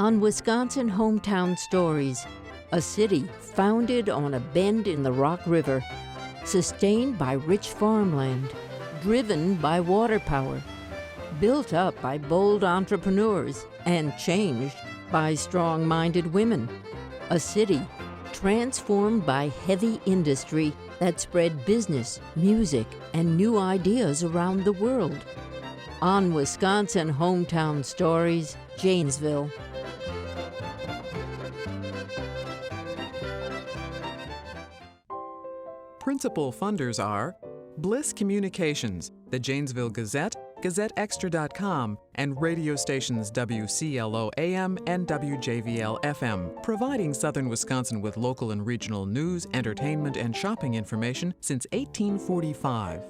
On Wisconsin Hometown Stories, a city founded on a bend in the Rock River, sustained by rich farmland, driven by water power, built up by bold entrepreneurs, and changed by strong-minded women. A city transformed by heavy industry that spread business, music, and new ideas around the world. On Wisconsin Hometown Stories, Janesville. Principal funders are Bliss Communications, the Janesville Gazette, GazetteExtra.com, and radio stations WCLO AM and WJVL FM, providing southern Wisconsin with local and regional news, entertainment, and shopping information since 1845.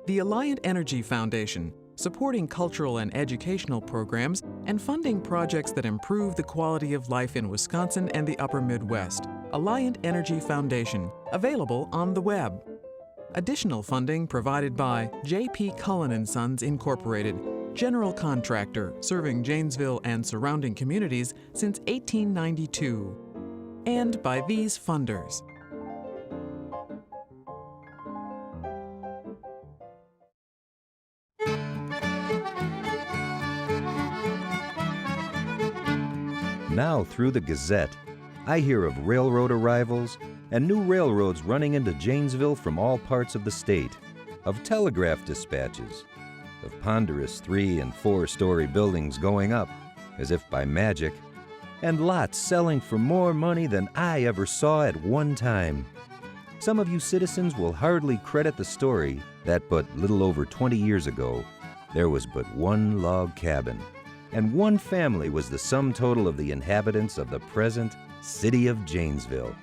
The Alliant Energy Foundation, supporting cultural and educational programs and funding projects that improve the quality of life in Wisconsin and the upper Midwest. Alliant Energy Foundation, available on the web. Additional funding provided by J.P. Cullen & Sons, Incorporated, general contractor serving Janesville and surrounding communities since 1892. And by these funders. Now through the Gazette, I hear of railroad arrivals and new railroads running into Janesville from all parts of the state, of telegraph dispatches, of ponderous 3- and 4-story buildings going up, as if by magic, and lots selling for more money than I ever saw at one time. Some of you citizens will hardly credit the story that but little over 20 years ago, there was but one log cabin, and one family was the sum total of the inhabitants of the present city of Janesville.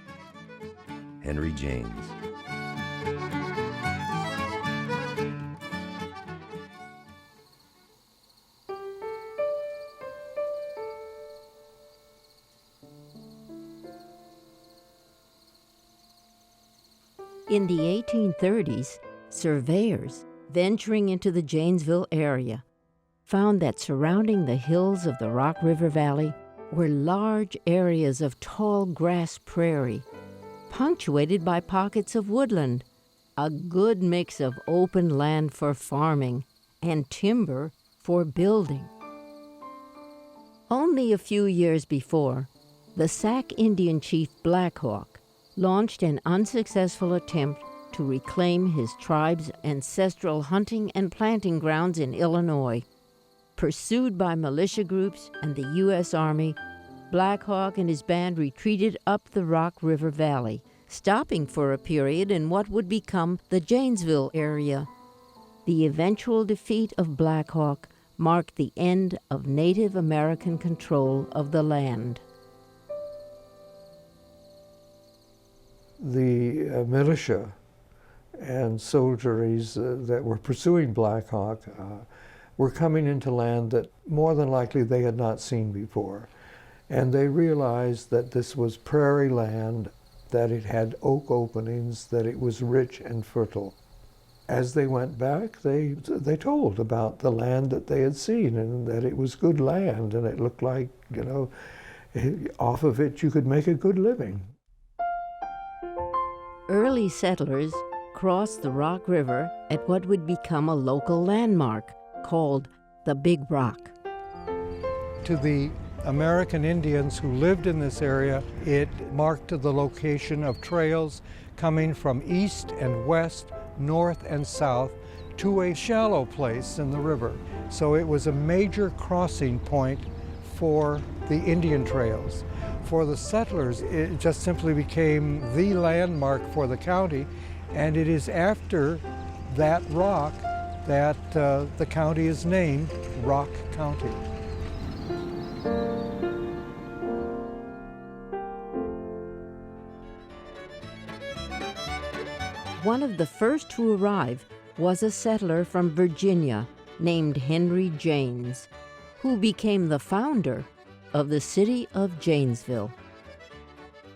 Henry James. In the 1830s, surveyors venturing into the Janesville area found that surrounding the hills of the Rock River Valley were large areas of tall grass prairie, punctuated by pockets of woodland, a good mix of open land for farming and timber for building. Only a few years before, the Sac Indian chief Black Hawk launched an unsuccessful attempt to reclaim his tribe's ancestral hunting and planting grounds in Illinois. Pursued by militia groups and the U.S. Army, Black Hawk and his band retreated up the Rock River Valley, stopping for a period in what would become the Janesville area. The eventual defeat of Black Hawk marked the end of Native American control of the land. The militia and soldieries that were pursuing Black Hawk were coming into land that more than likely they had not seen before. And they realized that this was prairie land, that it had oak openings, that it was rich and fertile. As they went back, they told about the land that they had seen and that it was good land and it looked like, off of it you could make a good living. Early settlers crossed the Rock River at what would become a local landmark called the Big Rock. To the American Indians who lived in this area, it marked the location of trails coming from east and west, north and south, to a shallow place in the river. So it was a major crossing point for the Indian trails. For the settlers, it just simply became the landmark for the county, and it is after that rock that the county is named Rock County. One of the first to arrive was a settler from Virginia named Henry James, who became the founder of the city of Janesville.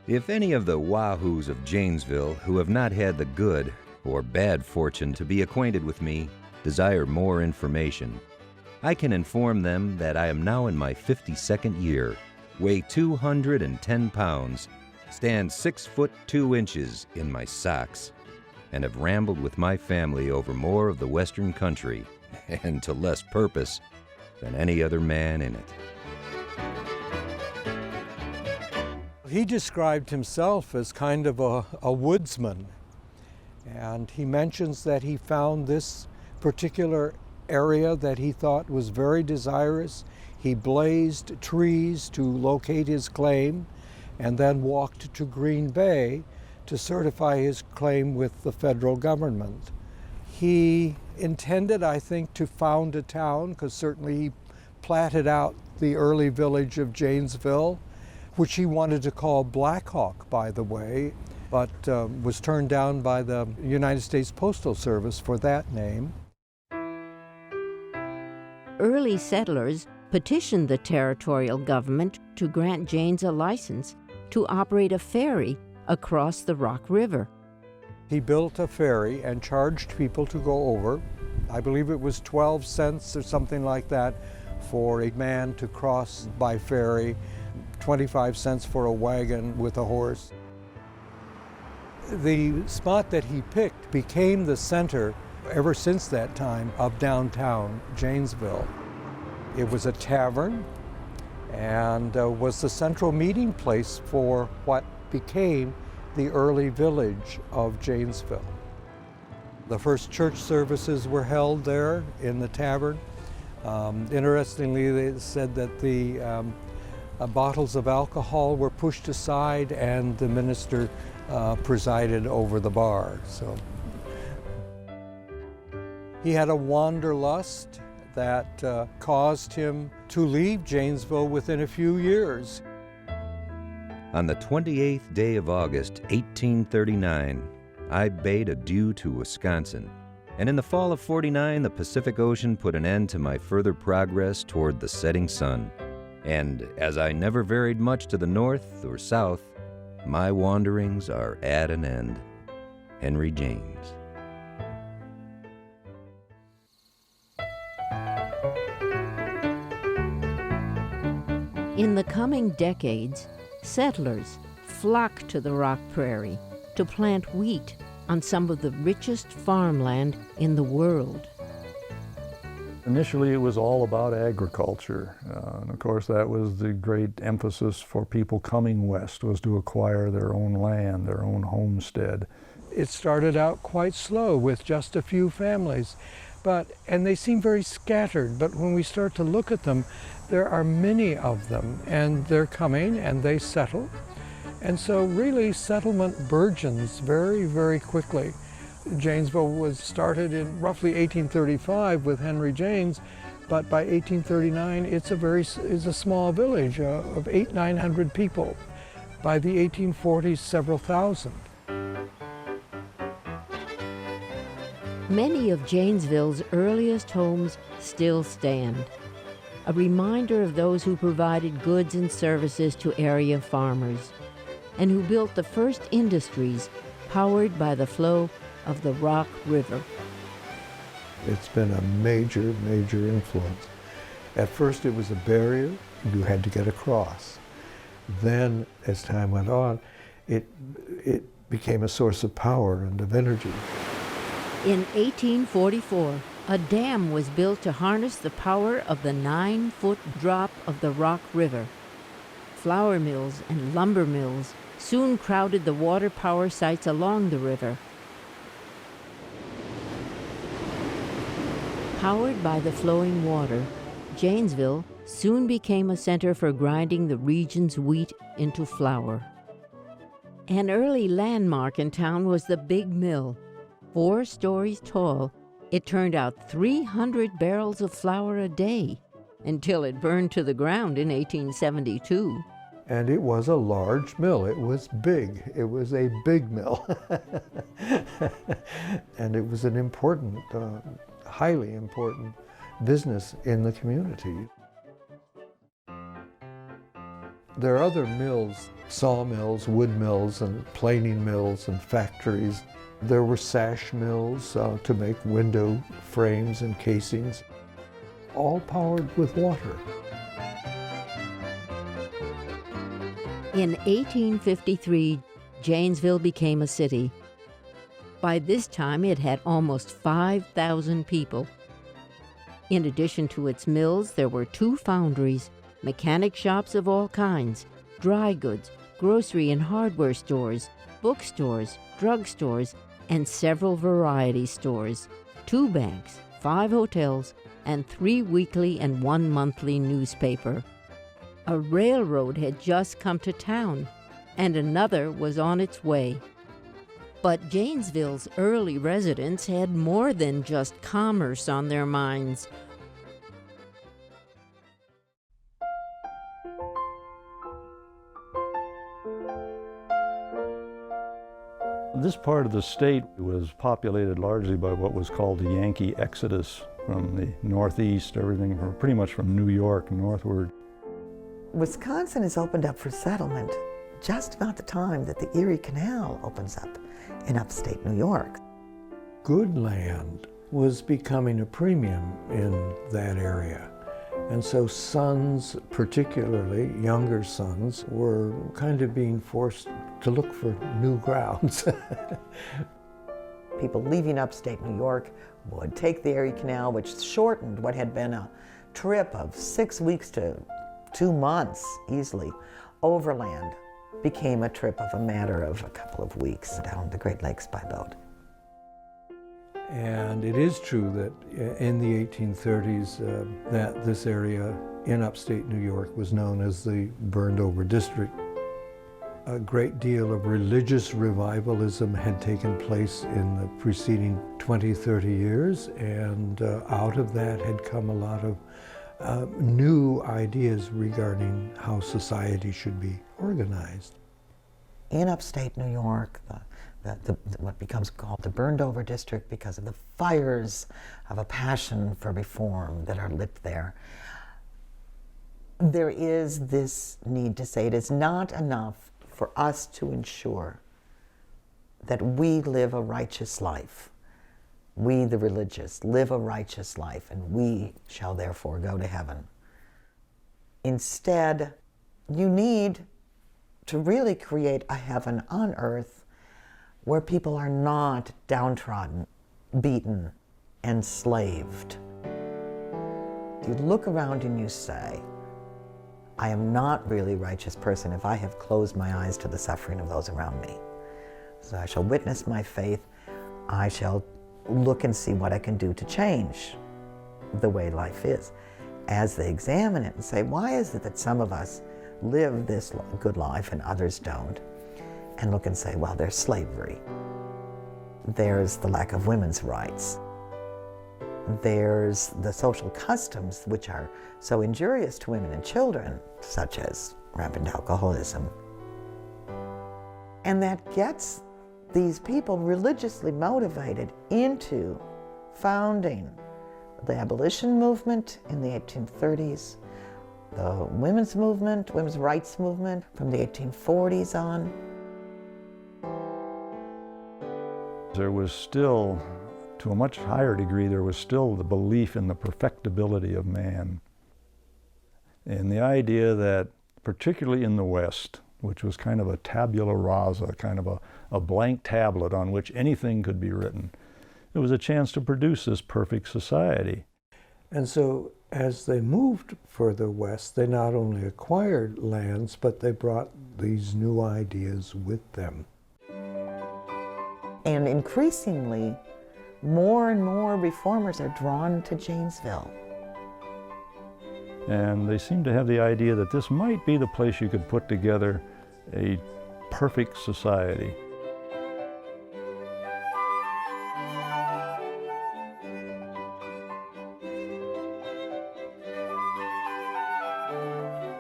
If any of the Wahoos of Janesville who have not had the good or bad fortune to be acquainted with me desire more information, I can inform them that I am now in my 52nd year weigh 210 pounds, stand 6 foot 2 inches in my socks, and have rambled with my family over more of the Western country, and to less purpose, than any other man in it. He described himself as kind of a woodsman, and he mentions that he found this particular area that he thought was very desirous. He blazed trees to locate his claim and then walked to Green Bay to certify his claim with the federal government. He intended, I think, to found a town, because certainly he platted out the early village of Janesville, which he wanted to call Black Hawk, by the way, but was turned down by the United States Postal Service for that name. Early settlers petitioned the territorial government to grant Janes a license to operate a ferry across the Rock River. He built a ferry and charged people to go over. I believe it was 12 cents or something like that for a man to cross by ferry, 25 cents for a wagon with a horse. The spot that he picked became the center, ever since that time, of downtown Janesville. It was a tavern and was the central meeting place for what became the early village of Janesville. The first church services were held there in the tavern. Interestingly, they said that the bottles of alcohol were pushed aside and the minister presided over the bar. So he had a wanderlust that caused him to leave Janesville within a few years. On the 28th day of August, 1839, I bade adieu to Wisconsin, and in the fall of '49, the Pacific Ocean put an end to my further progress toward the setting sun. And as I never varied much to the north or south, my wanderings are at an end. Henry Janes. In the coming decades, settlers flocked to the Rock Prairie to plant wheat on some of the richest farmland in the world. Initially, it was all about agriculture. And of course, that was the great emphasis for people coming west, was to acquire their own land, their own homestead. It started out quite slow with just a few families, and they seem very scattered, but when we start to look at them, there are many of them, and they're coming and they settle. And so really settlement burgeons very, very quickly. Janesville was started in roughly 1835 with Henry Janes, but by 1839 it's a small village of 800-900 people. By the 1840s, several thousand. Many of Janesville's earliest homes still stand, a reminder of those who provided goods and services to area farmers, and who built the first industries powered by the flow of the Rock River. It's been a major, major influence. At first it was a barrier you had to get across. Then, as time went on, it became a source of power and of energy. In 1844, a dam was built to harness the power of the 9-foot drop of the Rock River. Flour mills and lumber mills soon crowded the water power sites along the river. Powered by the flowing water, Janesville soon became a center for grinding the region's wheat into flour. An early landmark in town was the Big Mill. 4 stories tall, it turned out 300 barrels of flour a day until it burned to the ground in 1872. And it was a large mill. It was big. It was a big mill. And it was an important, highly important business in the community. There are other mills, sawmills, wood mills, and planing mills and factories. There were sash mills to make window frames and casings, all powered with water. In 1853, Janesville became a city. By this time, it had almost 5,000 people. In addition to its mills, there were 2 foundries, mechanic shops of all kinds, dry goods, grocery and hardware stores, bookstores, drugstores, and several variety stores, 2 banks, 5 hotels, and 3 weekly and 1 monthly newspaper. A railroad had just come to town, and another was on its way. But Janesville's early residents had more than just commerce on their minds. This part of the state was populated largely by what was called the Yankee exodus from the Northeast, everything from, pretty much from New York northward. Wisconsin is opened up for settlement just about the time that the Erie Canal opens up in upstate New York. Good land was becoming a premium in that area. And so sons, particularly younger sons, were kind of being forced to look for new grounds. People leaving upstate New York would take the Erie Canal, which shortened what had been a trip of 6 weeks to 2 months easily overland, became a trip of a matter of a couple of weeks down the Great Lakes by boat. And it is true that in the 1830s that this area in upstate New York was known as the Burned Over District. A great deal of religious revivalism had taken place in the preceding 20, 30 years, and out of that had come a lot of new ideas regarding how society should be organized. In upstate New York, what becomes called the Burned Over District because of the fires of a passion for reform that are lit there, there is this need to say it is not enough for us to ensure that we live a righteous life. We, the religious, live a righteous life, and we shall therefore go to heaven. Instead, you need to really create a heaven on earth where people are not downtrodden, beaten, enslaved. You look around and you say, I am not really a righteous person if I have closed my eyes to the suffering of those around me. So I shall witness my faith. I shall look and see what I can do to change the way life is. As they examine it and say, why is it that some of us live this good life and others don't? And look and say, well, there's slavery. There's the lack of women's rights. There's the social customs which are so injurious to women and children, such as rampant alcoholism. And that gets these people religiously motivated into founding the abolition movement in the 1830s, the women's movement, women's rights movement from the 1840s on. There was still, to a much higher degree, there was still the belief in the perfectibility of man. And the idea that, particularly in the West, which was kind of a tabula rasa, kind of a blank tablet on which anything could be written, it was a chance to produce this perfect society. And so as they moved further west, they not only acquired lands, but they brought these new ideas with them. And increasingly, more and more reformers are drawn to Janesville. And they seemed to have the idea that this might be the place you could put together a perfect society.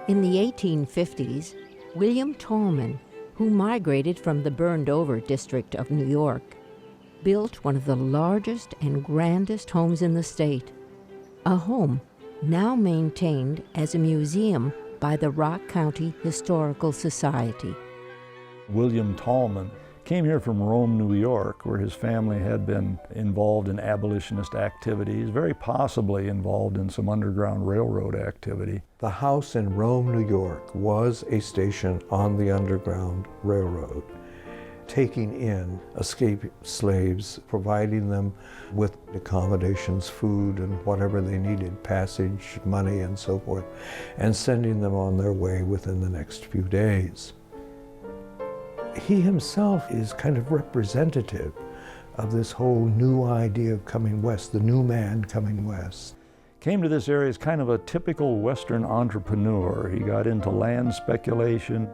In the 1850s, William Tallman, who migrated from the burned-over district of New York, built one of the largest and grandest homes in the state, a home now maintained as a museum by the Rock County Historical Society. William Tallman Came here from Rome, New York, where his family had been involved in abolitionist activities, very possibly involved in some Underground Railroad activity. The house in Rome, New York was a station on the Underground Railroad, taking in escaped slaves, providing them with accommodations, food, and whatever they needed, passage, money, and so forth, and sending them on their way within the next few days. He himself is kind of representative of this whole new idea of coming west, the new man coming west. Came to this area as kind of a typical Western entrepreneur. He got into land speculation.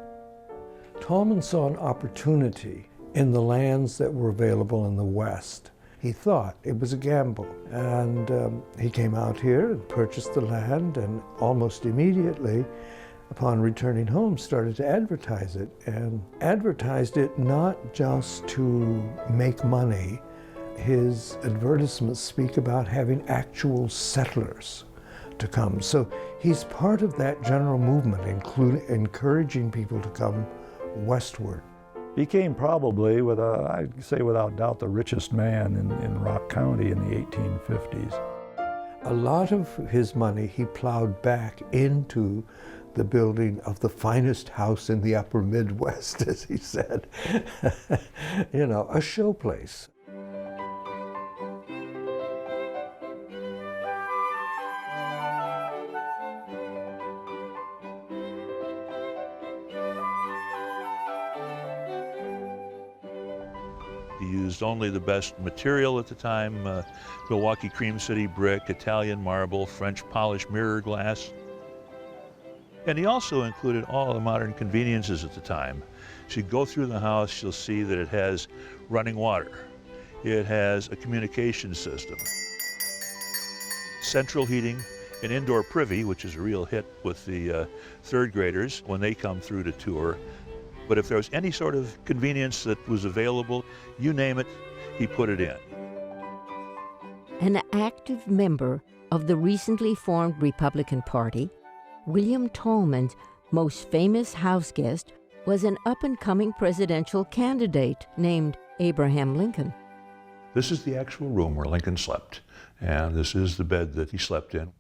Tallman saw an opportunity in the lands that were available in the West. He thought it was a gamble, and he came out here and purchased the land, and almost immediately, upon returning home, started to advertise it, and advertised it not just to make money. His advertisements speak about having actual settlers to come. So he's part of that general movement, including encouraging people to come westward. Became probably, I'd say without doubt, the richest man in Rock County in the 1850s. A lot of his money he plowed back into the building of the finest house in the upper Midwest, as he said. You know, a showplace. He used only the best material at the time, Milwaukee Cream City brick, Italian marble, French polished mirror glass. And he also included all the modern conveniences at the time. As you go through the house, you'll see that it has running water. It has a communication system, central heating, an indoor privy, which is a real hit with the third graders when they come through to tour. But if there was any sort of convenience that was available, you name it, he put it in. An active member of the recently formed Republican Party, William Tallman's most famous house guest was an up-and-coming presidential candidate named Abraham Lincoln. This is the actual room where Lincoln slept, and this is the bed that he slept in.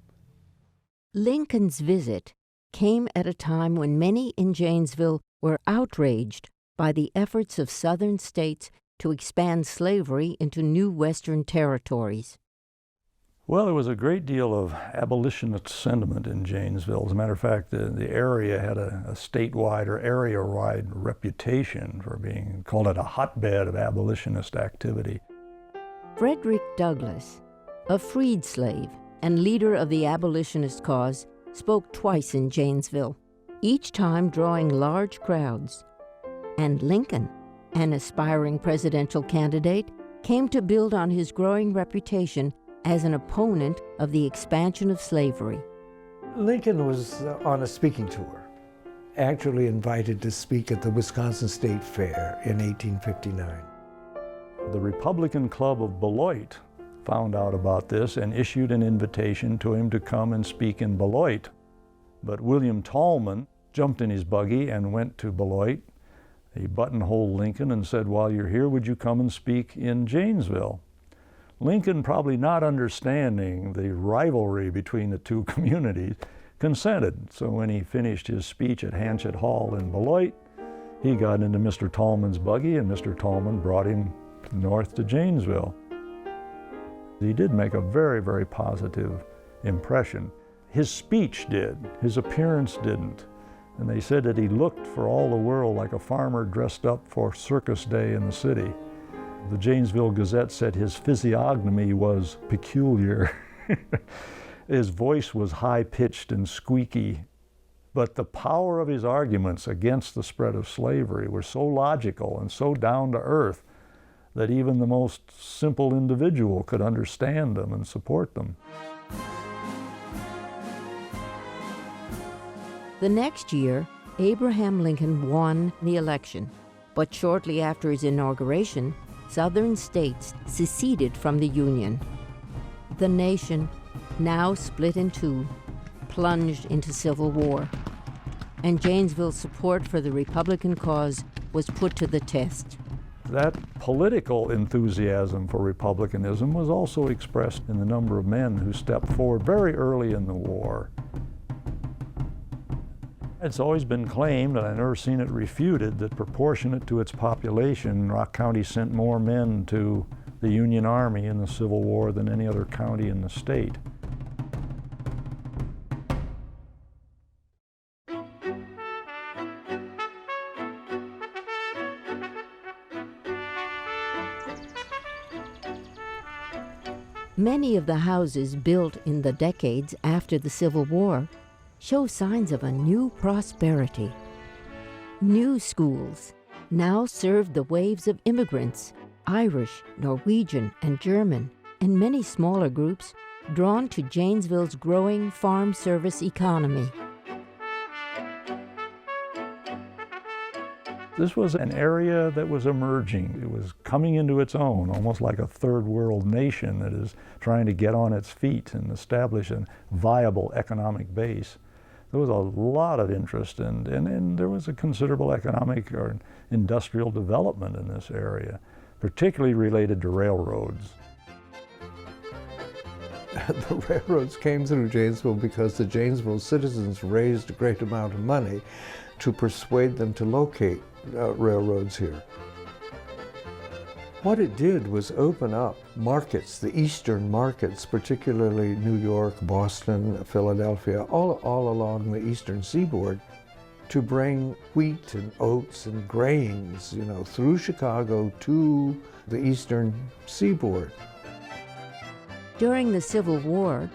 Lincoln's visit came at a time when many in Janesville were outraged by the efforts of Southern states to expand slavery into new Western territories. Well, there was a great deal of abolitionist sentiment in Janesville. As a matter of fact, the area had a statewide or area-wide reputation for being called it a hotbed of abolitionist activity. Frederick Douglass, a freed slave and leader of the abolitionist cause, spoke twice in Janesville, each time drawing large crowds. And Lincoln, an aspiring presidential candidate, came to build on his growing reputation as an opponent of the expansion of slavery. Lincoln was on a speaking tour, actually invited to speak at the Wisconsin State Fair in 1859. The Republican Club of Beloit found out about this and issued an invitation to him to come and speak in Beloit. But William Tallman jumped in his buggy and went to Beloit. He buttonholed Lincoln and said, "While you're here, would you come and speak in Janesville?" Lincoln, probably not understanding the rivalry between the two communities, consented. So when he finished his speech at Hanchett Hall in Beloit, he got into Mr. Tallman's buggy, and Mr. Tallman brought him north to Janesville. He did make a very, very positive impression. His speech did, his appearance didn't. And they said that he looked for all the world like a farmer dressed up for circus day in the city. The Janesville Gazette said his physiognomy was peculiar. His voice was high-pitched and squeaky. But the power of his arguments against the spread of slavery were so logical and so down to earth that even the most simple individual could understand them and support them. The next year, Abraham Lincoln won the election, but shortly after his inauguration, Southern states seceded from the Union. The nation, now split in two, plunged into civil war, and Janesville's support for the Republican cause was put to the test. That political enthusiasm for republicanism was also expressed in the number of men who stepped forward very early in the war. It's always been claimed, and I've never seen it refuted, that proportionate to its population, Rock County sent more men to the Union Army in the Civil War than any other county in the state. Many of the houses built in the decades after the Civil War show signs of a new prosperity. New schools now serve the waves of immigrants, Irish, Norwegian, and German, and many smaller groups drawn to Janesville's growing farm service economy. This was an area that was emerging. It was coming into its own, almost like a third world nation that is trying to get on its feet and establish a viable economic base. There was a lot of interest and there was a considerable economic or industrial development in this area, particularly related to railroads. The railroads came through Janesville because the Janesville citizens raised a great amount of money to persuade them to locate railroads here. What it did was open up markets, the eastern markets, particularly New York, Boston, Philadelphia, all along the eastern seaboard, to bring wheat and oats and grains, through Chicago to the eastern seaboard. During the Civil War,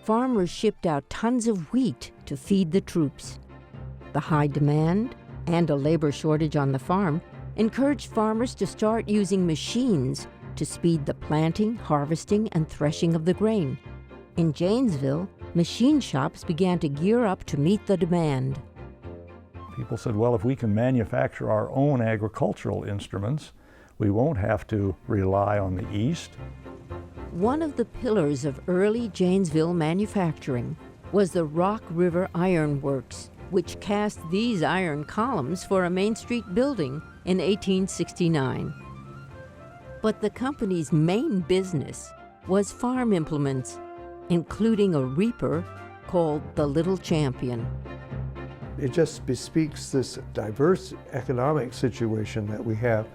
farmers shipped out tons of wheat to feed the troops. The high demand and a labor shortage on the farm encouraged farmers to start using machines to speed the planting, harvesting, and threshing of the grain. In Janesville, machine shops began to gear up to meet the demand. People said, well, if we can manufacture our own agricultural instruments, we won't have to rely on the East. One of the pillars of early Janesville manufacturing was the Rock River Iron Works, which cast these iron columns for a Main Street building in 1869. But the company's main business was farm implements, including a reaper called the Little Champion. It just bespeaks this diverse economic situation that we have,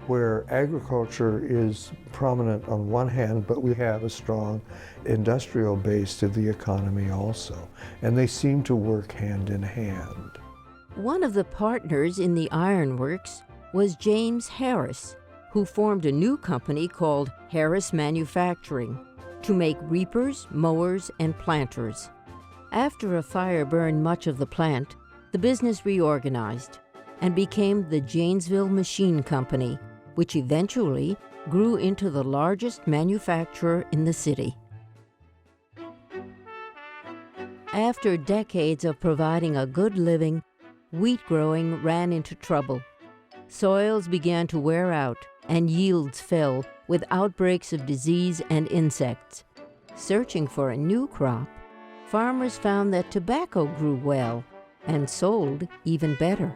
where agriculture is prominent on one hand, but we have a strong industrial base to the economy also, and they seem to work hand in hand. One of the partners in the ironworks was James Harris, who formed a new company called Harris Manufacturing to make reapers, mowers, and planters. After a fire burned much of the plant, the business reorganized and became the Janesville Machine Company, which eventually grew into the largest manufacturer in the city. After decades of providing a good living, wheat growing ran into trouble. Soils began to wear out and yields fell with outbreaks of disease and insects. Searching for a new crop, farmers found that tobacco grew well and sold even better.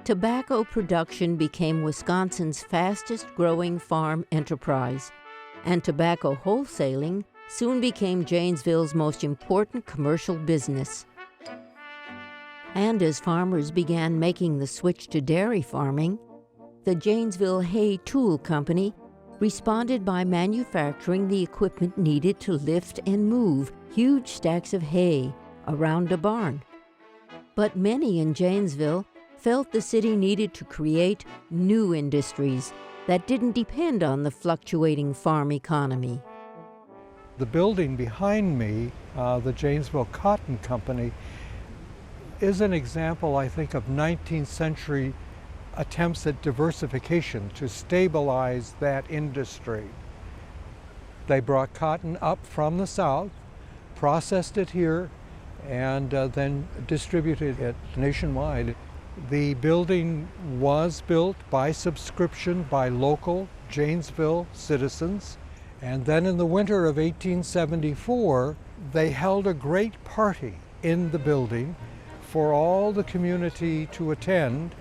Tobacco production became Wisconsin's fastest-growing farm enterprise, and tobacco wholesaling soon became Janesville's most important commercial business. And as farmers began making the switch to dairy farming, the Janesville Hay Tool Company responded by manufacturing the equipment needed to lift and move huge stacks of hay around a barn. But many in Janesville felt the city needed to create new industries that didn't depend on the fluctuating farm economy. The building behind me, the Janesville Cotton Company, is an example, I think, of 19th century attempts at diversification to stabilize that industry. They brought cotton up from the south, processed it here, and then distributed it nationwide. The building was built by subscription by local Janesville citizens, and then in the winter of 1874, they held a great party in the building for all the community to attend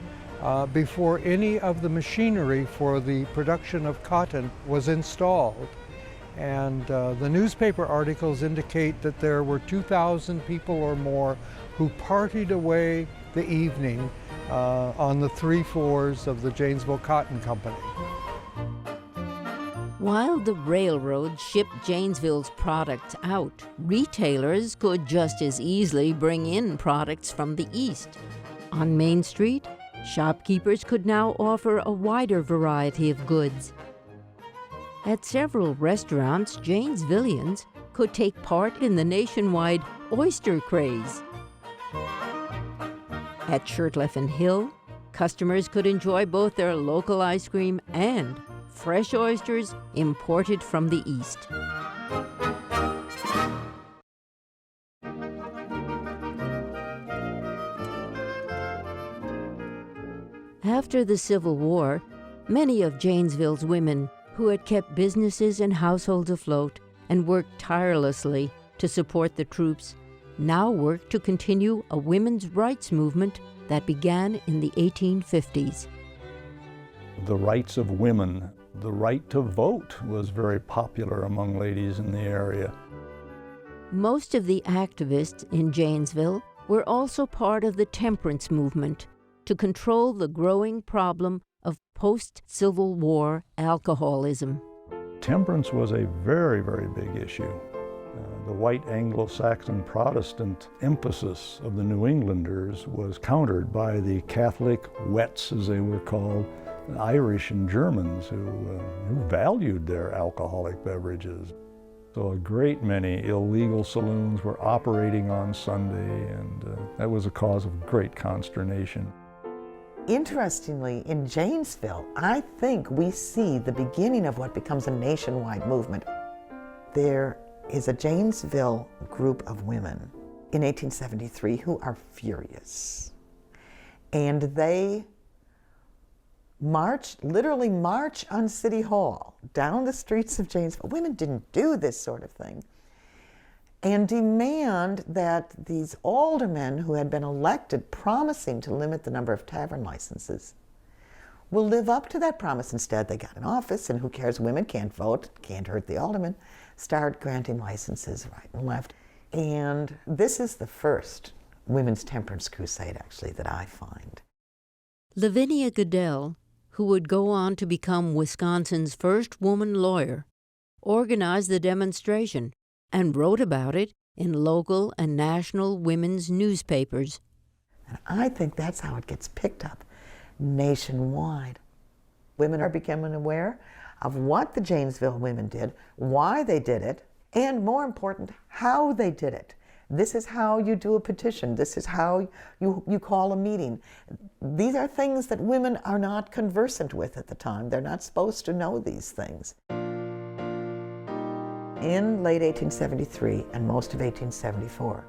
before any of the machinery for the production of cotton was installed. And the newspaper articles indicate that there were 2,000 people or more who partied away the evening on the 3 floors of the Janesville Cotton Company. While the railroad shipped Janesville's products out, retailers could just as easily bring in products from the East. On Main Street, shopkeepers could now offer a wider variety of goods. At several restaurants, Janesvillians could take part in the nationwide oyster craze. At Shirtliff and Hill, customers could enjoy both their local ice cream and fresh oysters imported from the East. After the Civil War, many of Janesville's women who had kept businesses and households afloat and worked tirelessly to support the troops now worked to continue a women's rights movement that began in the 1850s. The rights of women, the right to vote was very popular among ladies in the area. Most of the activists in Janesville were also part of the temperance movement to control the growing problem of post-Civil War alcoholism. Temperance was a very, very big issue. The white Anglo-Saxon Protestant emphasis of the New Englanders was countered by the Catholic wets, as they were called, Irish and Germans who valued their alcoholic beverages. So a great many illegal saloons were operating on Sunday, and that was a cause of great consternation. Interestingly, in Janesville, I think we see the beginning of what becomes a nationwide movement. There is a Janesville group of women in 1873 who are furious. And they literally march on City Hall, down the streets of Janesville. Women didn't do this sort of thing. And demand that these aldermen who had been elected promising to limit the number of tavern licenses will live up to that promise. Instead, they got an office, and who cares, women can't vote, can't hurt the aldermen, start granting licenses right and left. And this is the first women's temperance crusade, actually, that I find. Lavinia Goodell, who would go on to become Wisconsin's first woman lawyer, organized the demonstration and wrote about it in local and national women's newspapers. And I think that's how it gets picked up nationwide. Women are becoming aware of what the Janesville women did, why they did it, and more important, how they did it. This is how you do a petition. This is how you call a meeting. These are things that women are not conversant with at the time. They're not supposed to know these things. In late 1873 and most of 1874,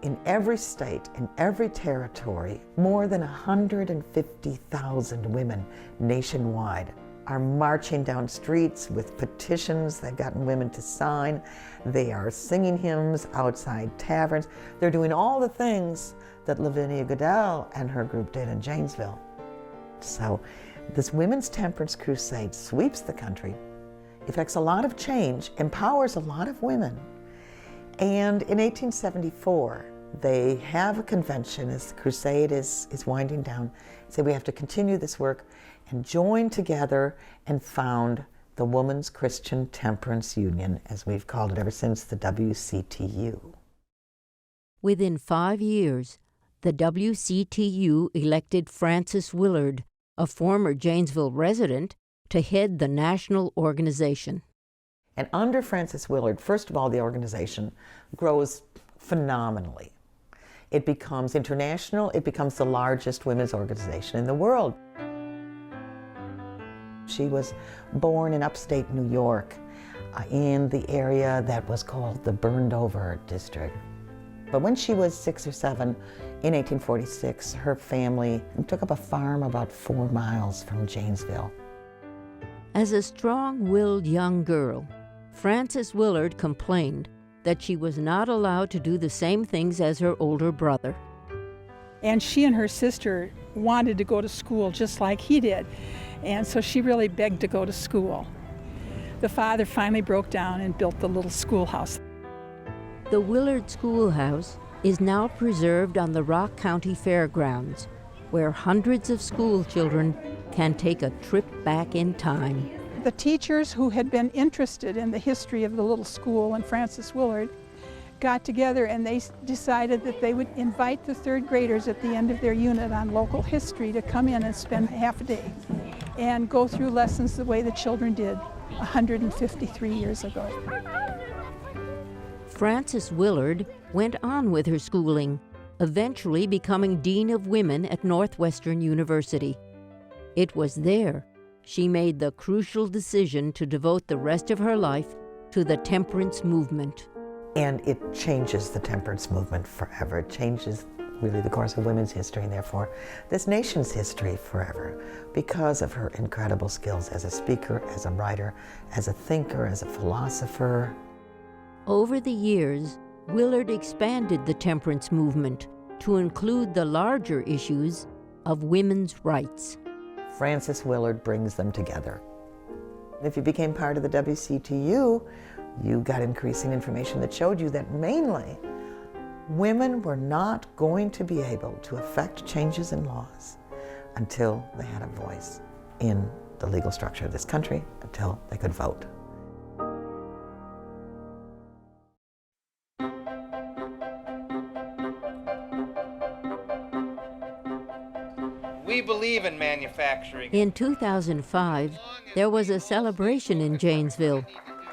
in every state, in every territory, more than 150,000 women nationwide are marching down streets with petitions. They've gotten women to sign. They are singing hymns outside taverns. They're doing all the things that Lavinia Goodell and her group did in Janesville. So this women's temperance crusade sweeps the country, effects a lot of change, empowers a lot of women. And in 1874, they have a convention as the crusade is winding down. Say we have to continue this work and join together and found the Women's Christian Temperance Union, as we've called it ever since, the WCTU. Within 5 years, the WCTU elected Frances Willard, a former Janesville resident, to head the national organization. And under Frances Willard, first of all, the organization grows phenomenally. It becomes international. It becomes the largest women's organization in the world. She was born in upstate New York, in the area that was called the Burned Over District. But when she was 6 or 7, in 1846, her family took up a farm about 4 miles from Janesville. As a strong-willed young girl, Frances Willard complained that she was not allowed to do the same things as her older brother. And she and her sister wanted to go to school just like he did. And so she really begged to go to school. The father finally broke down and built the little schoolhouse. The Willard Schoolhouse is now preserved on the Rock County Fairgrounds, where hundreds of school children can take a trip back in time. The teachers who had been interested in the history of the little school and Frances Willard got together and they decided that they would invite the third graders at the end of their unit on local history to come in and spend half a day and go through lessons the way the children did 153 years ago. Frances Willard went on with her schooling, eventually becoming Dean of Women at Northwestern University. It was there she made the crucial decision to devote the rest of her life to the temperance movement. And it changes the temperance movement forever. It changes really the course of women's history and therefore this nation's history forever because of her incredible skills as a speaker, as a writer, as a thinker, as a philosopher. Over the years, Willard expanded the temperance movement to include the larger issues of women's rights. Frances Willard brings them together. If you became part of the WCTU, you got increasing information that showed you that mainly women were not going to be able to affect changes in laws until they had a voice in the legal structure of this country, until they could vote. We believe in manufacturing. In 2005, there was a celebration in Janesville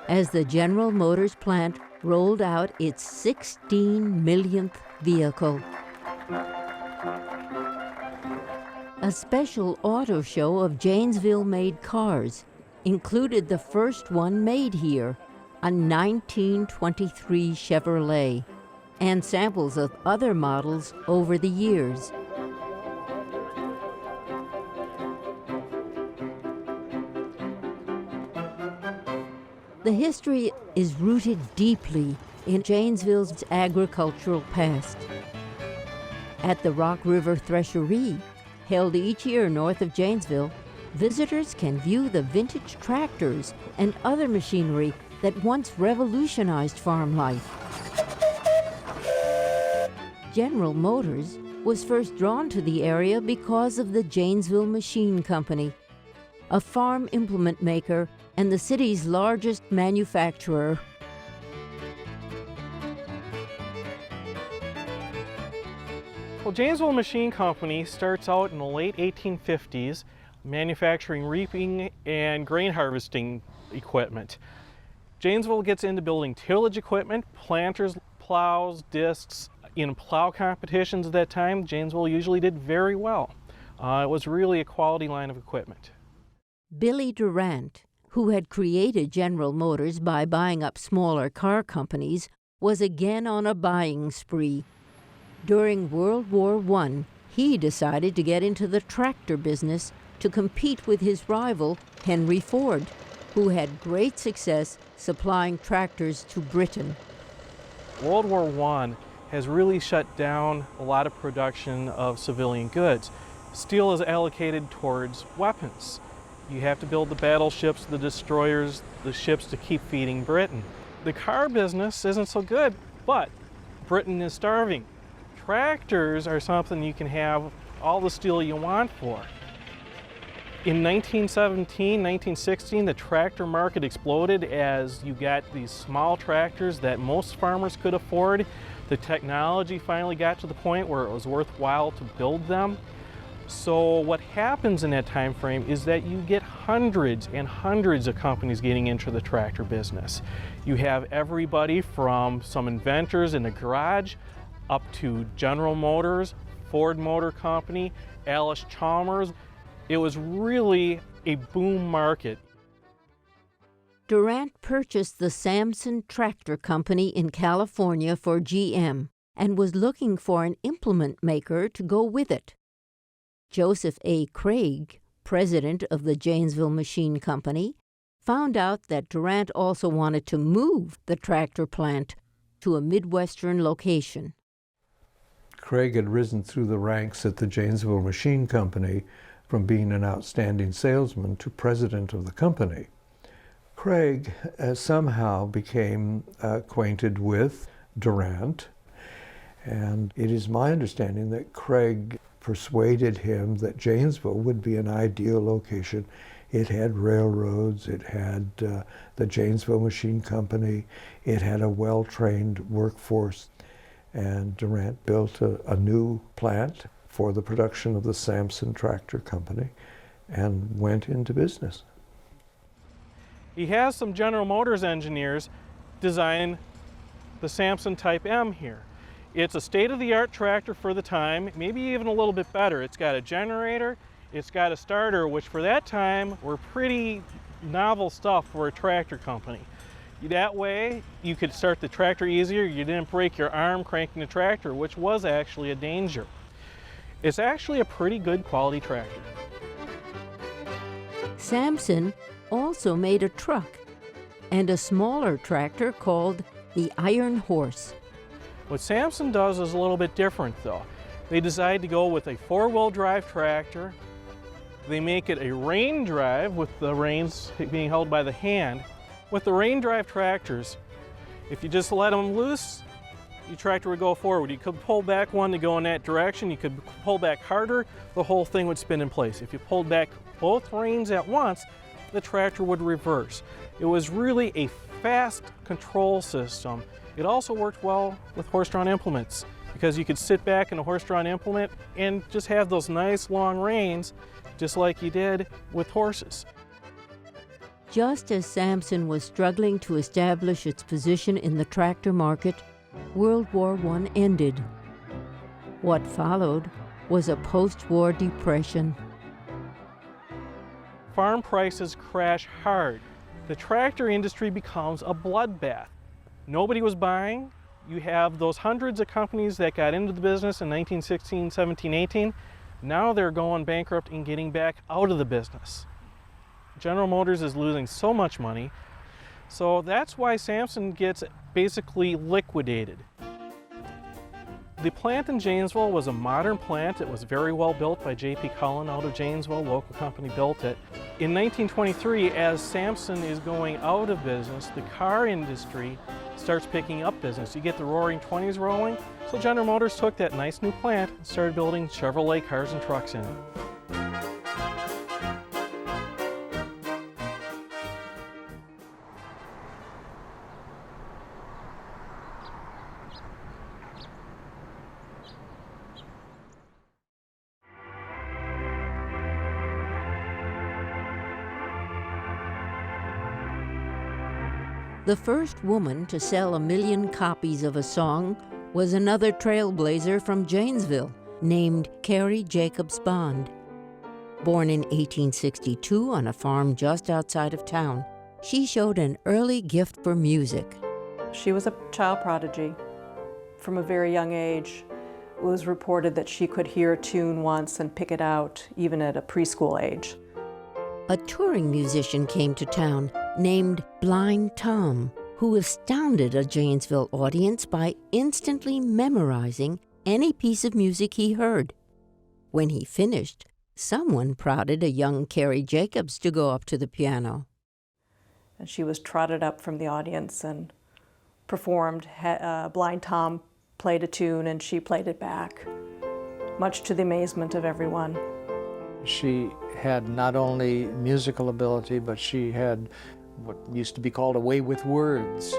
as the General Motors plant rolled out its 16 millionth vehicle. A special auto show of Janesville-made cars included the first one made here, a 1923 Chevrolet, and samples of other models over the years. The history is rooted deeply in Janesville's agricultural past. At the Rock River Thresherie, held each year north of Janesville, visitors can view the vintage tractors and other machinery that once revolutionized farm life. General Motors was first drawn to the area because of the Janesville Machine Company, a farm implement maker and the city's largest manufacturer. Well, Janesville Machine Company starts out in the late 1850s manufacturing reaping and grain harvesting equipment. Janesville gets into building tillage equipment, planters, plows, discs. In plow competitions at that time, Janesville usually did very well. It was really a quality line of equipment. Billy Durant, who had created General Motors by buying up smaller car companies, was again on a buying spree. During World War I, he decided to get into the tractor business to compete with his rival, Henry Ford, who had great success supplying tractors to Britain. World War I has really shut down a lot of production of civilian goods. Steel is allocated towards weapons. You have to build the battleships, the destroyers, the ships to keep feeding Britain. The car business isn't so good, but Britain is starving. Tractors are something you can have all the steel you want for. In 1917, 1916, the tractor market exploded as you got these small tractors that most farmers could afford. The technology finally got to the point where it was worthwhile to build them. So what happens in that time frame is that you get hundreds and hundreds of companies getting into the tractor business. You have everybody from some inventors in the garage up to General Motors, Ford Motor Company, Allis-Chalmers. It was really a boom market. Durant purchased the Samson Tractor Company in California for GM and was looking for an implement maker to go with it. Joseph A. Craig, president of the Janesville Machine Company, found out that Durant also wanted to move the tractor plant to a Midwestern location. Craig had risen through the ranks at the Janesville Machine Company from being an outstanding salesman to president of the company. Craig somehow became acquainted with Durant, and it is my understanding that Craig persuaded him that Janesville would be an ideal location. It had railroads, it had the Janesville Machine Company, it had a well-trained workforce, and Durant built a new plant for the production of the Sampson Tractor Company and went into business. He has some General Motors engineers design the Sampson Type M here. It's a state-of-the-art tractor for the time, maybe even a little bit better. It's got a generator, it's got a starter, which for that time were pretty novel stuff for a tractor company. That way, you could start the tractor easier. You didn't break your arm cranking the tractor, which was actually a danger. It's actually a pretty good quality tractor. Sampson also made a truck and a smaller tractor called the Iron Horse. What Sampson does is a little bit different though. They decide to go with a four-wheel drive tractor. They make it a rein drive with the reins being held by the hand. With the rein drive tractors, if you just let them loose, your tractor would go forward. You could pull back one to go in that direction. You could pull back harder, the whole thing would spin in place. If you pulled back both reins at once, the tractor would reverse. It was really a fast control system. It also worked well with horse-drawn implements because you could sit back in a horse-drawn implement and just have those nice long reins, just like you did with horses. Just as Sampson was struggling to establish its position in the tractor market, World War I ended. What followed was a post-war depression. Farm prices crash hard. The tractor industry becomes a bloodbath. Nobody was buying. You have those hundreds of companies that got into the business in 1916, 17, 18. Now they're going bankrupt and getting back out of the business. General Motors is losing so much money. So that's why Sampson gets basically liquidated. The plant in Janesville was a modern plant. It was very well built by J.P. Cullen out of Janesville. Local company built it. In 1923, as Sampson is going out of business, the car industry starts picking up business. You get the Roaring 20s rolling. So General Motors took that nice new plant and started building Chevrolet cars and trucks in it. The first woman to sell 1 million copies of a song was another trailblazer from Janesville named Carrie Jacobs Bond. Born in 1862 on a farm just outside of town, she showed an early gift for music. She was a child prodigy. From a very young age, it was reported that she could hear a tune once and pick it out, even at a preschool age. A touring musician came to town named Blind Tom, who astounded a Janesville audience by instantly memorizing any piece of music he heard. When he finished, someone prodded a young Carrie Jacobs to go up to the piano. And she was trotted up from the audience and performed. Blind Tom played a tune and she played it back, much to the amazement of everyone. She had not only musical ability, but she had what used to be called a way with words.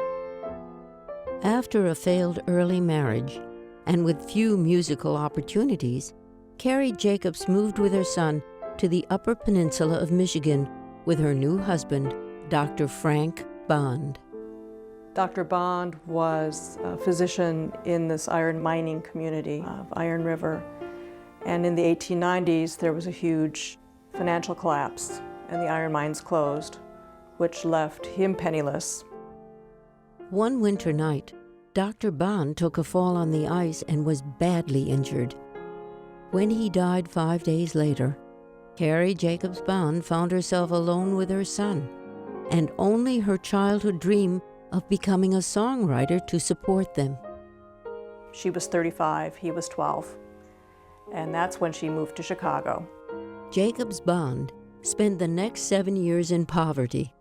After a failed early marriage, and with few musical opportunities, Carrie Jacobs moved with her son to the Upper Peninsula of Michigan with her new husband, Dr. Frank Bond. Dr. Bond was a physician in this iron mining community of Iron River. And in the 1890s, there was a huge financial collapse, and the iron mines closed, which left him penniless. One winter night, Dr. Bond took a fall on the ice and was badly injured. When he died 5 days later, Carrie Jacobs Bond found herself alone with her son, and only her childhood dream of becoming a songwriter to support them. She was 35, he was 12. And that's when she moved to Chicago. Jacobs Bond spent the next 7 years in poverty,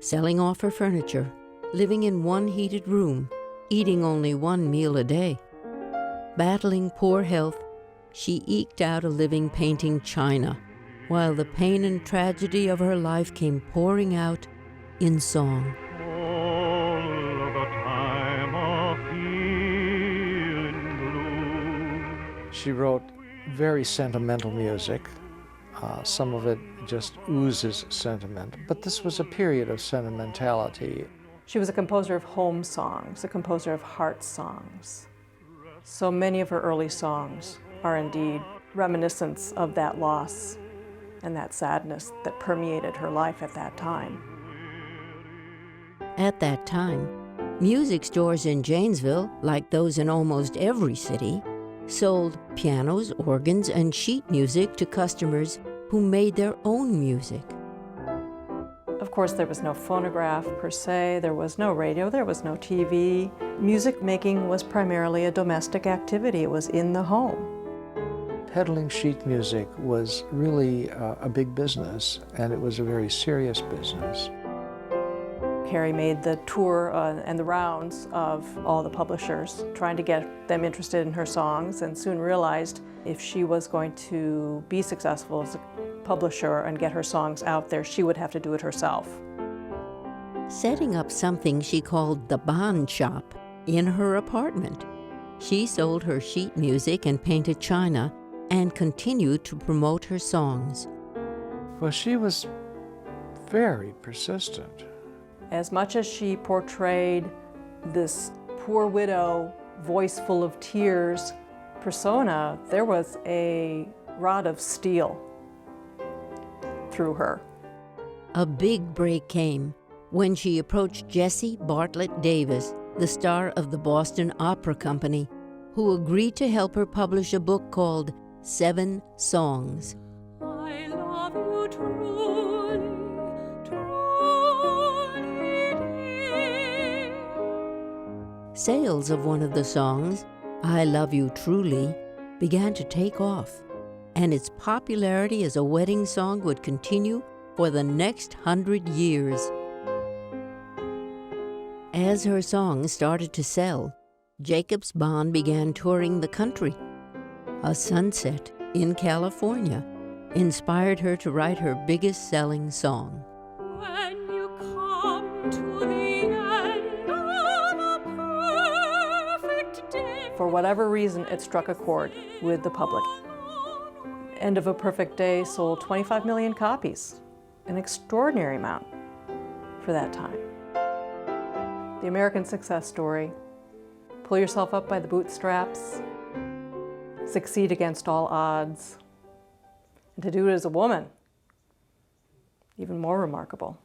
selling off her furniture, living in one heated room, eating only one meal a day. Battling poor health, she eked out a living painting china, while the pain and tragedy of her life came pouring out in song. She wrote very sentimental music. Some of it just oozes sentiment, but this was a period of sentimentality. She was a composer of home songs, a composer of heart songs. So many of her early songs are indeed reminiscence of that loss and that sadness that permeated her life at that time. At that time, music stores in Janesville, like those in almost every city, sold pianos, organs, and sheet music to customers who made their own music. Of course, there was no phonograph per se, there was no radio, there was no TV. Music making was primarily a domestic activity. It was in the home. Peddling sheet music was really a big business, and it was a very serious business. Carrie made the tour and the rounds of all the publishers, trying to get them interested in her songs, and soon realized if she was going to be successful as a publisher and get her songs out there, she would have to do it herself. Setting up something she called the Bond Shop in her apartment, she sold her sheet music and painted china and continued to promote her songs. Well, she was very persistent. As much as she portrayed this poor widow, voice full of tears persona, there was a rod of steel through her. A big break came when she approached Jessie Bartlett Davis, the star of the Boston Opera Company, who agreed to help her publish a book called 7 Songs. I love you truly, truly. Sales of one of the songs, I Love You Truly, began to take off, and its popularity as a wedding song would continue for the next 100 years. As her songs started to sell, Jacobs Bond began touring the country. A sunset in California inspired her to write her biggest-selling song. When you come to the end of a perfect day. For whatever reason, it struck a chord with the public. End of a Perfect Day sold 25 million copies, an extraordinary amount for that time. The American success story. Pull yourself up by the bootstraps, succeed against all odds, and to do it as a woman, even more remarkable.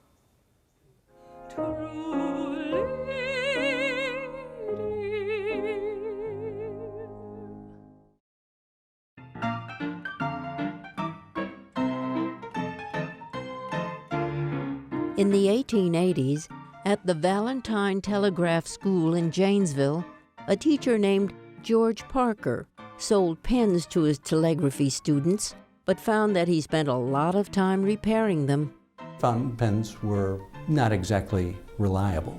In the 1880s, at the Valentine Telegraph School in Janesville, a teacher named George Parker sold pens to his telegraphy students, but found that he spent a lot of time repairing them. Fountain pens were not exactly reliable.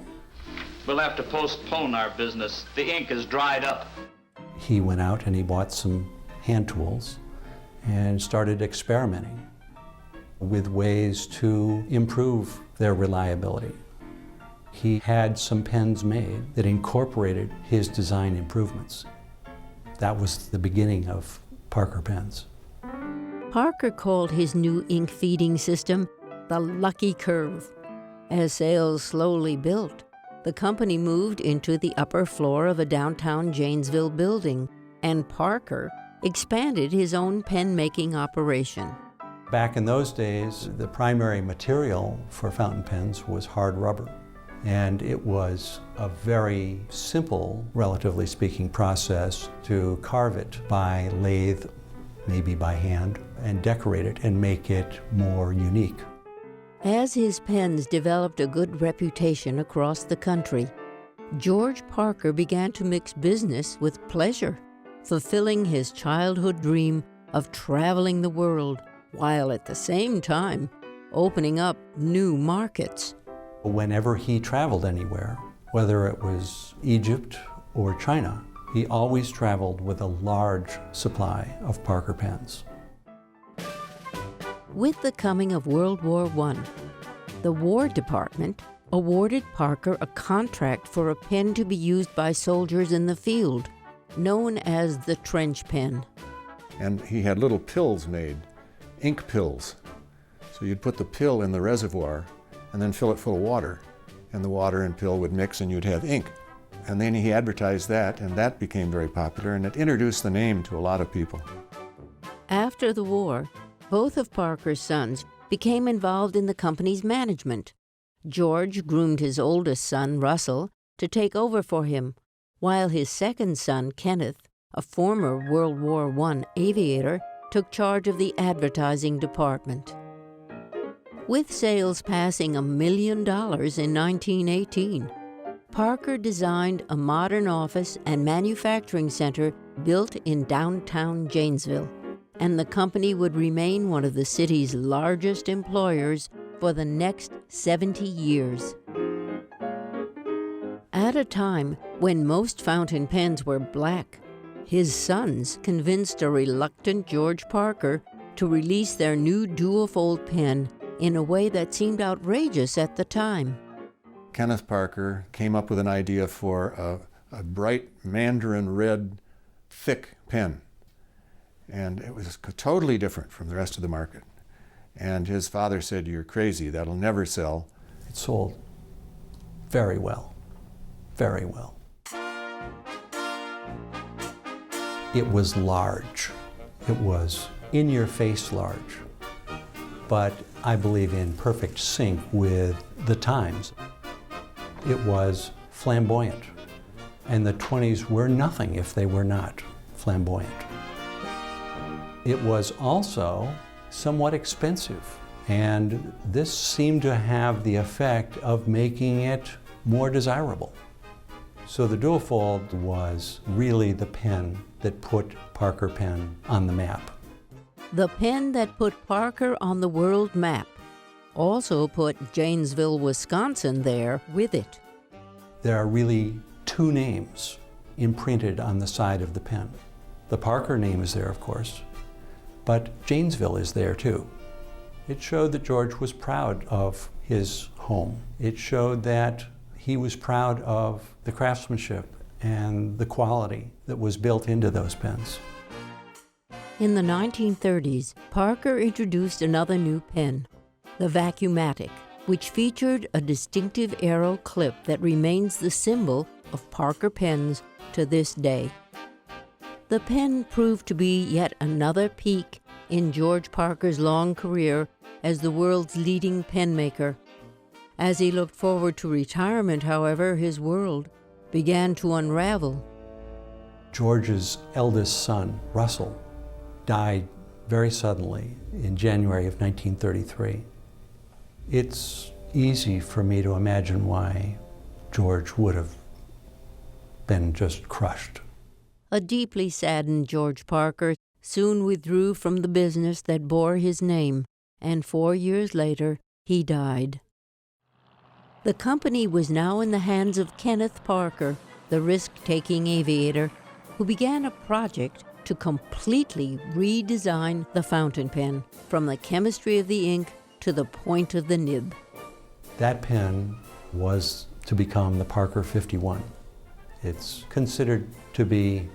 We'll have to postpone our business. The ink is dried up. He went out and he bought some hand tools and started experimenting with ways to improve their reliability. He had some pens made that incorporated his design improvements. That was the beginning of Parker pens. Parker called his new ink feeding system the Lucky Curve. As sales slowly built, the company moved into the upper floor of a downtown Janesville building, and Parker expanded his own pen-making operation. Back in those days, the primary material for fountain pens was hard rubber. And it was a very simple, relatively speaking, process to carve it by lathe, maybe by hand, and decorate it and make it more unique. As his pens developed a good reputation across the country, George Parker began to mix business with pleasure, fulfilling his childhood dream of traveling the world, while at the same time opening up new markets. Whenever he traveled anywhere, whether it was Egypt or China, he always traveled with a large supply of Parker pens. With the coming of World War I, the War Department awarded Parker a contract for a pen to be used by soldiers in the field, known as the trench pen. And he had little pills made, ink pills. So you'd put the pill in the reservoir and then fill it full of water, and the water and pill would mix and you'd have ink. And then he advertised that, and that became very popular, and it introduced the name to a lot of people. After the war, both of Parker's sons became involved in the company's management. George groomed his oldest son, Russell, to take over for him, while his second son, Kenneth, a former World War I aviator, took charge of the advertising department. With sales passing $1 million in 1918, Parker designed a modern office and manufacturing center built in downtown Janesville, and the company would remain one of the city's largest employers for the next 70 years. At a time when most fountain pens were black, his sons convinced a reluctant George Parker to release their new duofold pen in a way that seemed outrageous at the time. Kenneth Parker came up with an idea for a bright mandarin red, thick pen. And it was totally different from the rest of the market. And his father said, "You're crazy, that'll never sell." It sold very well, very well. It was large. It was in-your-face large, but I believe in perfect sync with the times. It was flamboyant, and the 20s were nothing if they were not flamboyant. It was also somewhat expensive, and this seemed to have the effect of making it more desirable. So the duofold was really the pen that put Parker Pen on the map. The pen that put Parker on the world map also put Janesville, Wisconsin there with it. There are really two names imprinted on the side of the pen. The Parker name is there, of course, but Janesville is there too. It showed that George was proud of his home. It showed that he was proud of the craftsmanship and the quality that was built into those pens. In the 1930s, Parker introduced another new pen, the Vacuumatic, which featured a distinctive arrow clip that remains the symbol of Parker pens to this day. The pen proved to be yet another peak in George Parker's long career as the world's leading pen maker. As he looked forward to retirement, however, his world began to unravel. George's eldest son, Russell, died very suddenly in January of 1933. It's easy for me to imagine why George would have been just crushed. A deeply saddened George Parker soon withdrew from the business that bore his name, and 4 years later, he died. The company was now in the hands of Kenneth Parker, the risk-taking aviator, who began a project to completely redesign the fountain pen, from the chemistry of the ink to the point of the nib. That pen was to become the Parker 51. It's considered to be,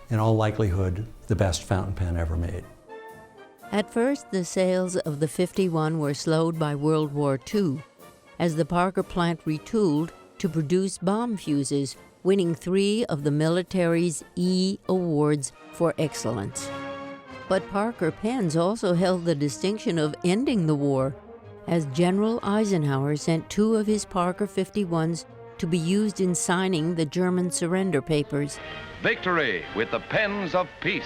in all likelihood, the best fountain pen ever made. At first, the sales of the 51 were slowed by World War II, as the Parker plant retooled to produce bomb fuses, winning 3 of the military's E awards for excellence. But Parker pens also held the distinction of ending the war, as General Eisenhower sent 2 of his Parker 51s to be used in signing the German surrender papers. Victory with the pens of peace.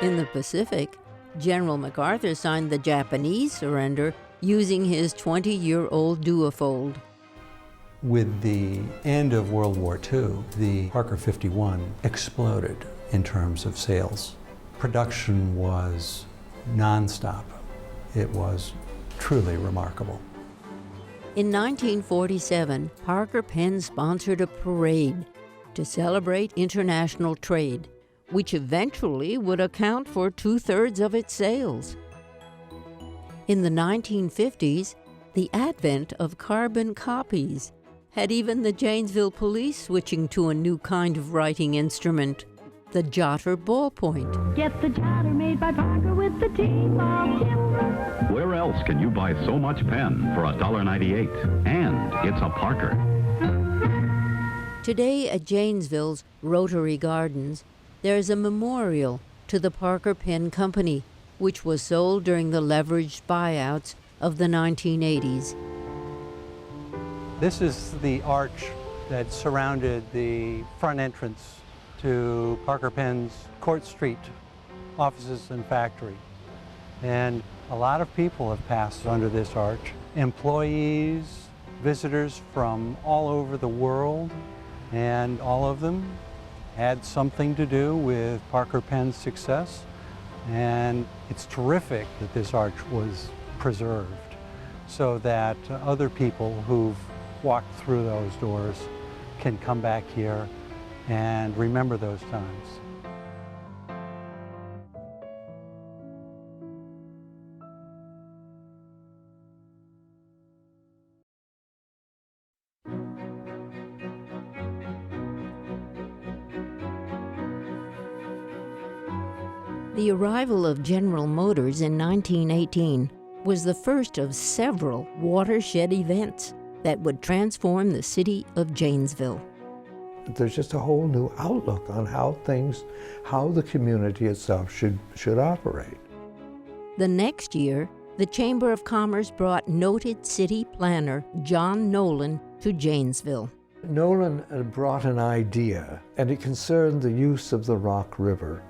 In the Pacific, General MacArthur signed the Japanese surrender using his 20-year-old duofold. With the end of World War II, the Parker 51 exploded in terms of sales. Production was nonstop. It was truly remarkable. In 1947, Parker Pen sponsored a parade to celebrate international trade, which eventually would account for 2/3 of its sales. In the 1950s, the advent of carbon copies had even the Janesville police switching to a new kind of writing instrument, the Jotter ballpoint. Get the Jotter made by Parker with the team of Timber. Where else can you buy so much pen for $1.98? And it's a Parker. Today at Janesville's Rotary Gardens, there is a memorial to the Parker Pen Company, which was sold during the leveraged buyouts of the 1980s. This is the arch that surrounded the front entrance to Parker Pen's Court Street offices and factory. And a lot of people have passed under this arch. Employees, visitors from all over the world, and all of them had something to do with Parker Pen's success. And it's terrific that this arch was preserved so that other people who've walked through those doors can come back here and remember those times. The arrival of General Motors in 1918 was the first of several watershed events that would transform the city of Janesville. There's just a whole new outlook on how the community itself should operate. The next year, the Chamber of Commerce brought noted city planner John Nolan to Janesville. Nolan brought an idea, and it concerned the use of the Rock River.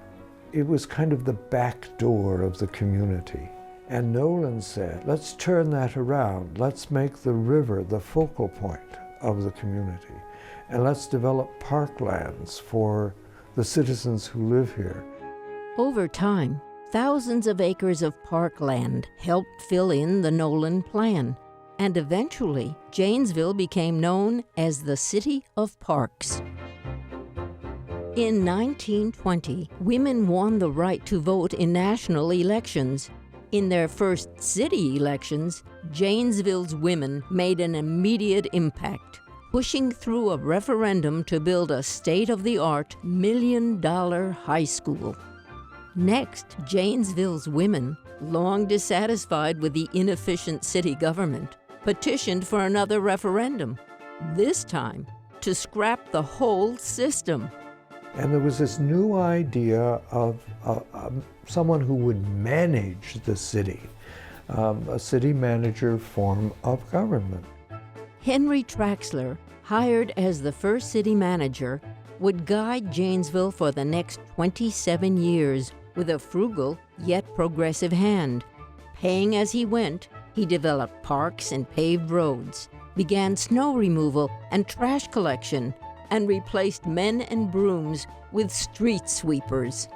It was kind of the back door of the community. And Nolan said, let's turn that around. Let's make the river the focal point of the community. And let's develop parklands for the citizens who live here. Over time, thousands of acres of parkland helped fill in the Nolan plan. And eventually, Janesville became known as the City of Parks. In 1920, women won the right to vote in national elections. In their first city elections, Janesville's women made an immediate impact, pushing through a referendum to build a state-of-the-art $1 million high school. Next, Janesville's women, long dissatisfied with the inefficient city government, petitioned for another referendum, this time to scrap the whole system. And there was this new idea of someone who would manage the city, a city manager form of government. Henry Traxler, hired as the first city manager, would guide Janesville for the next 27 years with a frugal yet progressive hand. Paying as he went, he developed parks and paved roads, began snow removal and trash collection, and replaced men and brooms with street sweepers.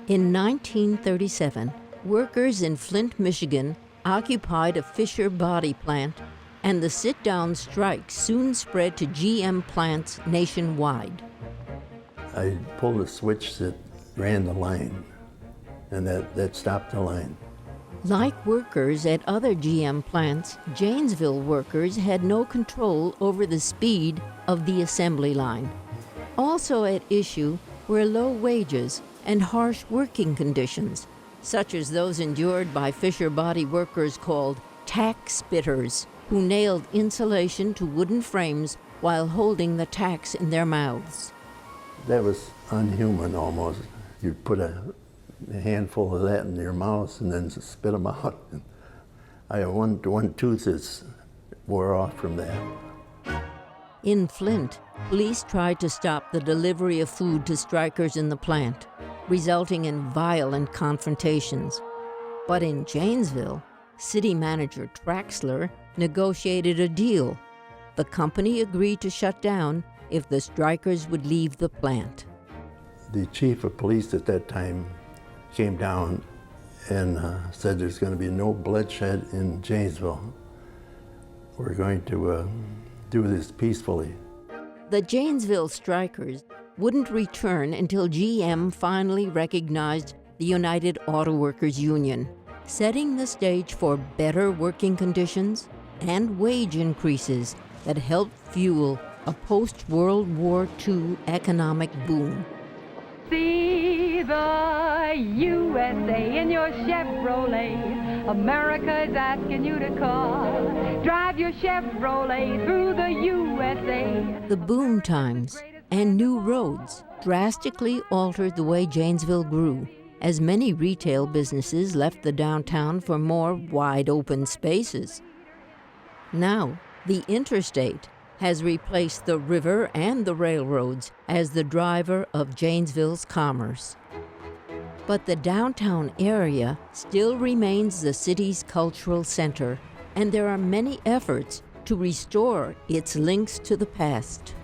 In 1937, workers in Flint, Michigan occupied a Fisher body plant, and the sit-down strike soon spread to GM plants nationwide. I pulled a switch that ran the line, and that stopped the line. Like workers at other GM plants, Janesville workers had no control over the speed of the assembly line. Also at issue were low wages and harsh working conditions, such as those endured by Fisher body workers called tack spitters, who nailed insulation to wooden frames while holding the tacks in their mouths. That was unhuman almost. You'd put a handful of that in your mouth and then spit them out. I have one tooth that wore off from that. In Flint, police tried to stop the delivery of food to strikers in the plant, resulting in violent confrontations. But in Janesville, city manager Traxler negotiated a deal. The company agreed to shut down if the strikers would leave the plant. The chief of police at that time came down and said there's going to be no bloodshed in Janesville. We're going to do this peacefully. The Janesville strikers wouldn't return until GM finally recognized the United Auto Workers Union, setting the stage for better working conditions and wage increases that helped fuel a post-World War II economic boom. See the USA in your Chevrolet. America's asking you to call. Drive your Chevrolet through the USA. The boom times and new roads drastically altered the way Janesville grew, as many retail businesses left the downtown for more wide-open spaces. Now, the interstate has replaced the river and the railroads as the driver of Janesville's commerce. But the downtown area still remains the city's cultural center, and there are many efforts to restore its links to the past.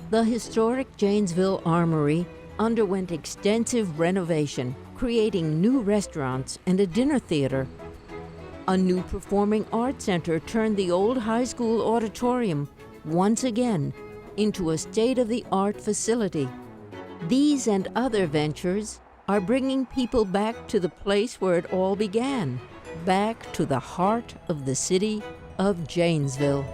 The historic Janesville Armory underwent extensive renovation, creating new restaurants and a dinner theater. A new performing arts center turned the old high school auditorium once again into a state-of-the-art facility. These and other ventures are bringing people back to the place where it all began, back to the heart of the city of Janesville.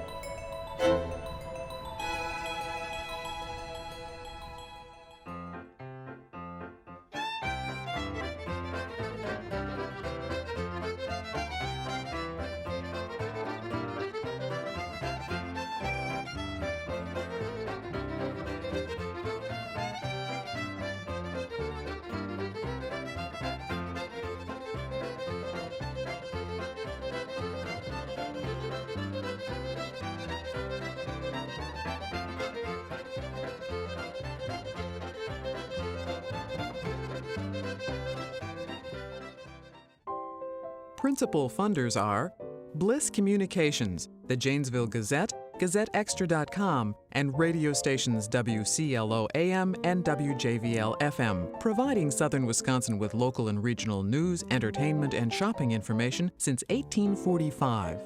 Principal funders are Bliss Communications, the Janesville Gazette, GazetteExtra.com, and radio stations WCLO AM and WJVL FM, providing southern Wisconsin with local and regional news, entertainment, and shopping information since 1845.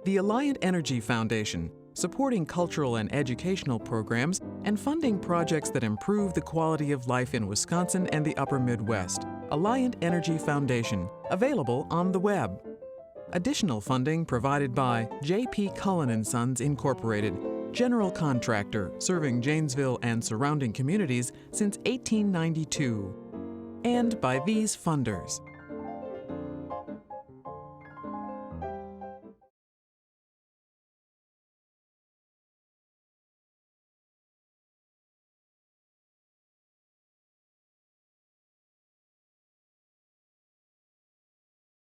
The Alliant Energy Foundation, supporting cultural and educational programs and funding projects that improve the quality of life in Wisconsin and the upper Midwest. Alliant Energy Foundation, available on the web. Additional funding provided by J.P. Cullen & Sons, Incorporated, general contractor serving Janesville and surrounding communities since 1892. And by these funders.